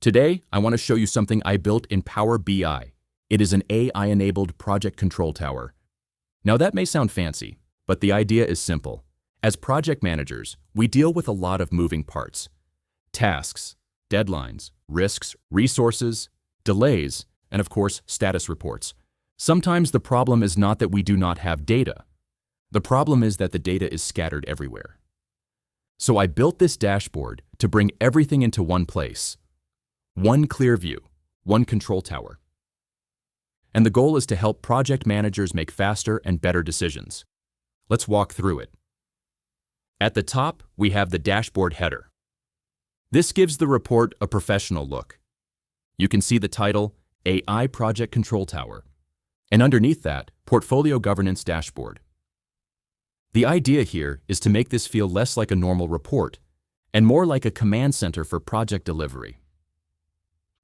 Today, I want to show you something I built in Power BI. It is an AI-enabled project control tower. Now that may sound fancy, but the idea is simple. As project managers, we deal with a lot of moving parts. Tasks, deadlines, risks, resources, delays, and of course, status reports. Sometimes the problem is not that we do not have data. The problem is that the data is scattered everywhere. So I built this dashboard to bring everything into one place. One clear view, one control tower. And the goal is to help project managers make faster and better decisions. Let's walk through it. At the top, we have the dashboard header. This gives the report a professional look. You can see the title, AI Project Control Tower, and underneath that, Portfolio Governance Dashboard. The idea here is to make this feel less like a normal report and more like a command center for project delivery.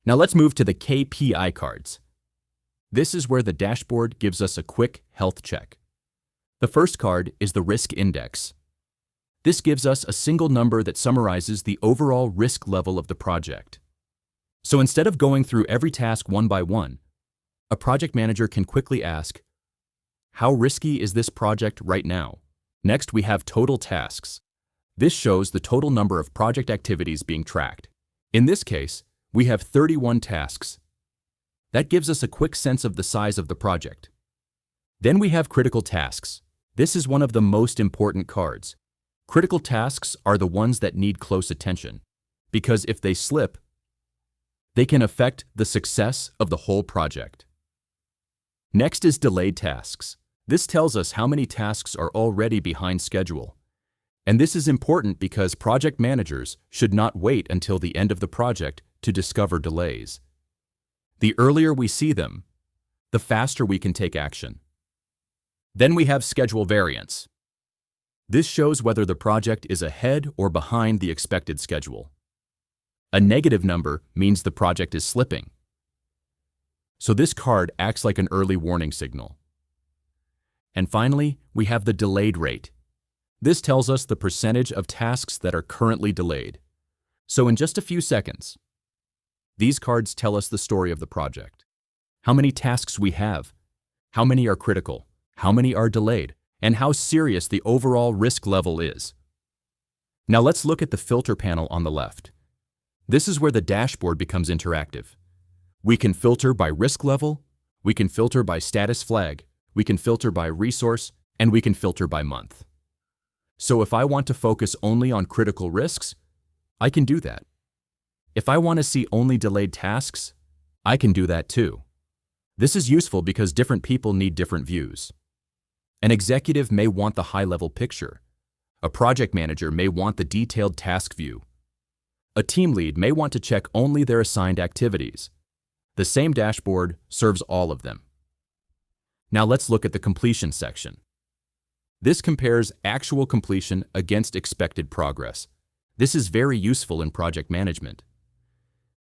Now let's move to the KPI cards. This is where the dashboard gives us a quick health check. The first card is the risk index. This gives us a single number that summarizes the overall risk level of the project. So instead of going through every task one by one, a project manager can quickly ask, how risky is this project right now? Next, we have total tasks. This shows the total number of project activities being tracked. In this case, we have 31 tasks. That gives us a quick sense of the size of the project. Then we have critical tasks. This is one of the most important cards. Critical tasks are the ones that need close attention, because if they slip, they can affect the success of the whole project. Next is delayed tasks. This tells us how many tasks are already behind schedule. And this is important because project managers should not wait until the end of the project to discover delays. The earlier we see them, the faster we can take action. Then we have schedule variance. This shows whether the project is ahead or behind the expected schedule. A negative number means the project is slipping. So this card acts like an early warning signal. And finally, we have the delayed rate. This tells us the percentage of tasks that are currently delayed. So in just a few seconds, these cards tell us the story of the project. How many tasks we have, how many are critical, how many are delayed, and how serious the overall risk level is. Now let's look at the filter panel on the left. This is where the dashboard becomes interactive. We can filter by risk level, we can filter by status flag, we can filter by resource, and we can filter by month. So if I want to focus only on critical risks, I can do that. If I want to see only delayed tasks, I can do that too. This is useful because different people need different views. An executive may want the high-level picture. A project manager may want the detailed task view. A team lead may want to check only their assigned activities. The same dashboard serves all of them. Now let's look at the completion section. This compares actual completion against expected progress. This is very useful in project management.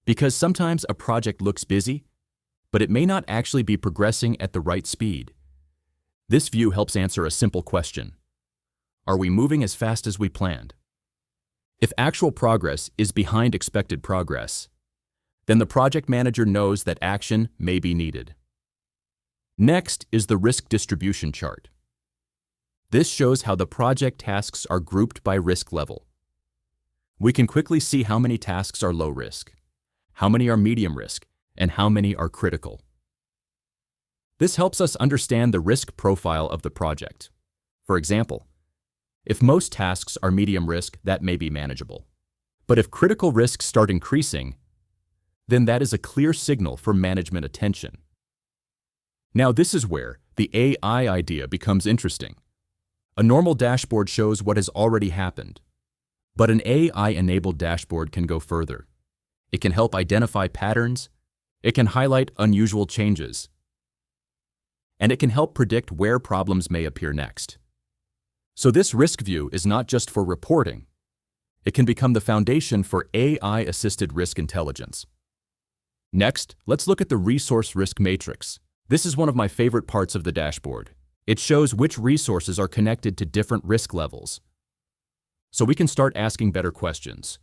Because sometimes a project looks busy, but it may not actually be progressing at the right speed. This view helps answer a simple question. Are we moving as fast as we planned? If actual progress is behind expected progress, then the project manager knows that action may be needed. Next is the risk distribution chart. This shows how the project tasks are grouped by risk level. We can quickly see how many tasks are low risk, how many are medium risk, and how many are critical. This helps us understand the risk profile of the project. For example, if most tasks are medium risk, that may be manageable. But if critical risks start increasing, then that is a clear signal for management attention. Now this is where the AI idea becomes interesting. A normal dashboard shows what has already happened, but an AI-enabled dashboard can go further. It can help identify patterns, it can highlight unusual changes, and it can help predict where problems may appear next. So this risk view is not just for reporting. It can become the foundation for AI-assisted risk intelligence. Next, let's look at the resource risk matrix. This is one of my favorite parts of the dashboard. It shows which resources are connected to different risk levels. So we can start asking better questions.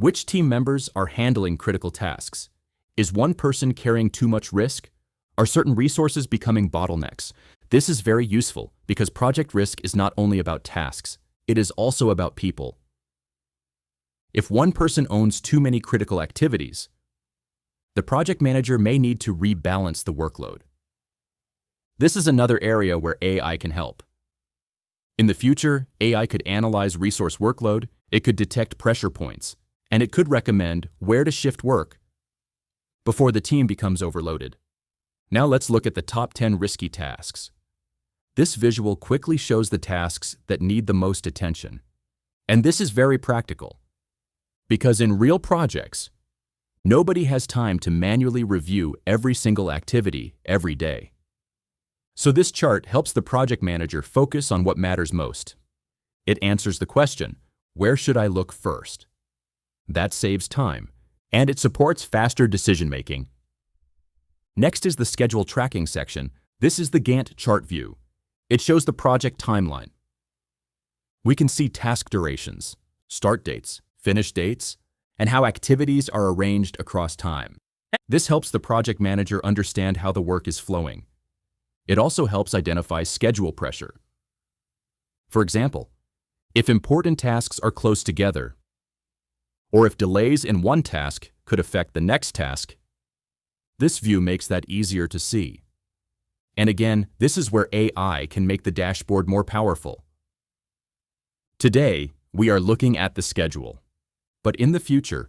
Which team members are handling critical tasks? Is one person carrying too much risk? Are certain resources becoming bottlenecks? This is very useful because project risk is not only about tasks, it is also about people. If one person owns too many critical activities, the project manager may need to rebalance the workload. This is another area where AI can help. In the future, AI could analyze resource workload, it could detect pressure points, and it could recommend where to shift work before the team becomes overloaded. Now let's look at the top 10 risky tasks. This visual quickly shows the tasks that need the most attention. And this is very practical, because in real projects, nobody has time to manually review every single activity every day. So this chart helps the project manager focus on what matters most. It answers the question, where should I look first? That saves time, and it supports faster decision-making. Next is the schedule tracking section. This is the Gantt chart view. It shows the project timeline. We can see task durations, start dates, finish dates, and how activities are arranged across time. This helps the project manager understand how the work is flowing. It also helps identify schedule pressure. For example, if important tasks are close together, or if delays in one task could affect the next task, this view makes that easier to see. And again, this is where AI can make the dashboard more powerful. Today, we are looking at the schedule. But in the future,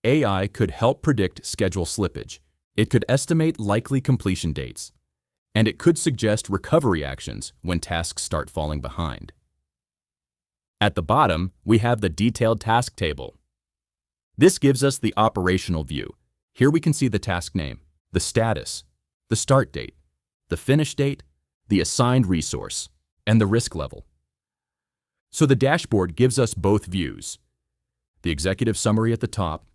AI could help predict schedule slippage. It could estimate likely completion dates, and it could suggest recovery actions when tasks start falling behind. At the bottom, we have the detailed task table. This gives us the operational view. Here we can see the task name, the status, the start date, the finish date, the assigned resource, and the risk level. So the dashboard gives us both views, the executive summary at the top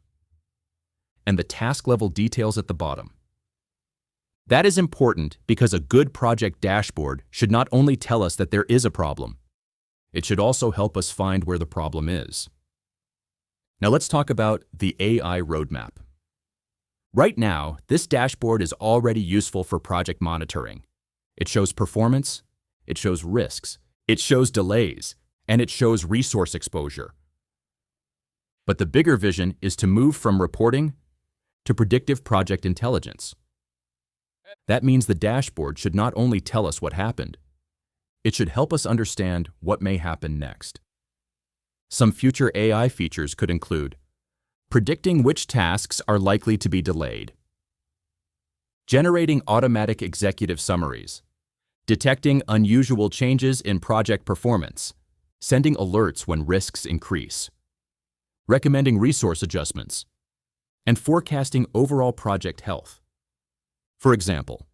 and the task level details at the bottom. That is important because a good project dashboard should not only tell us that there is a problem, it should also help us find where the problem is. Now let's talk about the AI roadmap. Right now, this dashboard is already useful for project monitoring. It shows performance, it shows risks, it shows delays, and it shows resource exposure. But the bigger vision is to move from reporting to predictive project intelligence. That means the dashboard should not only tell us what happened, it should help us understand what may happen next. Some future AI features could include predicting which tasks are likely to be delayed, generating automatic executive summaries, detecting unusual changes in project performance, sending alerts when risks increase, recommending resource adjustments, and forecasting overall project health. For example,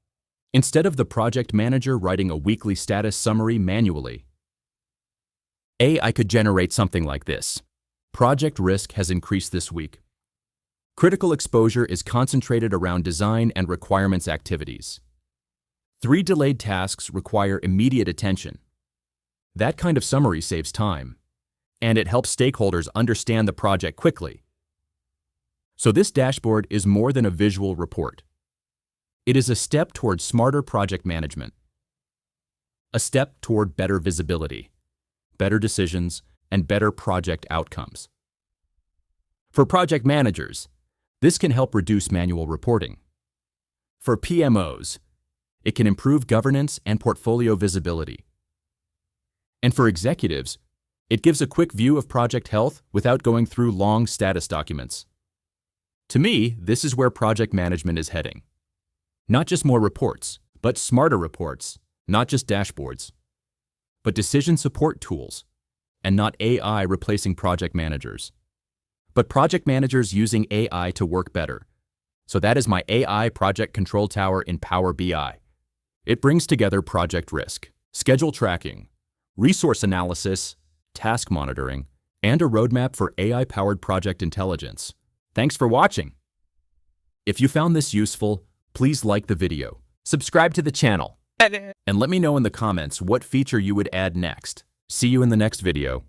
instead of the project manager writing a weekly status summary manually, AI could generate something like this. Project risk has increased this week. Critical exposure is concentrated around design and requirements activities. 3 delayed tasks require immediate attention. That kind of summary saves time, and it helps stakeholders understand the project quickly. So this dashboard is more than a visual report. It is a step toward smarter project management, a step toward better visibility, better decisions, and better project outcomes. For project managers, this can help reduce manual reporting. For PMOs, it can improve governance and portfolio visibility. And for executives, it gives a quick view of project health without going through long status documents. To me, this is where project management is heading. Not just more reports, but smarter reports, not just dashboards, but decision support tools, and not AI replacing project managers, but project managers using AI to work better. So that is my AI project control tower in Power BI. It brings together project risk, schedule tracking, resource analysis, task monitoring, and a roadmap for AI-powered project intelligence. Thanks for watching. If you found this useful, please like the video, subscribe to the channel, and let me know in the comments what feature you would add next. See you in the next video.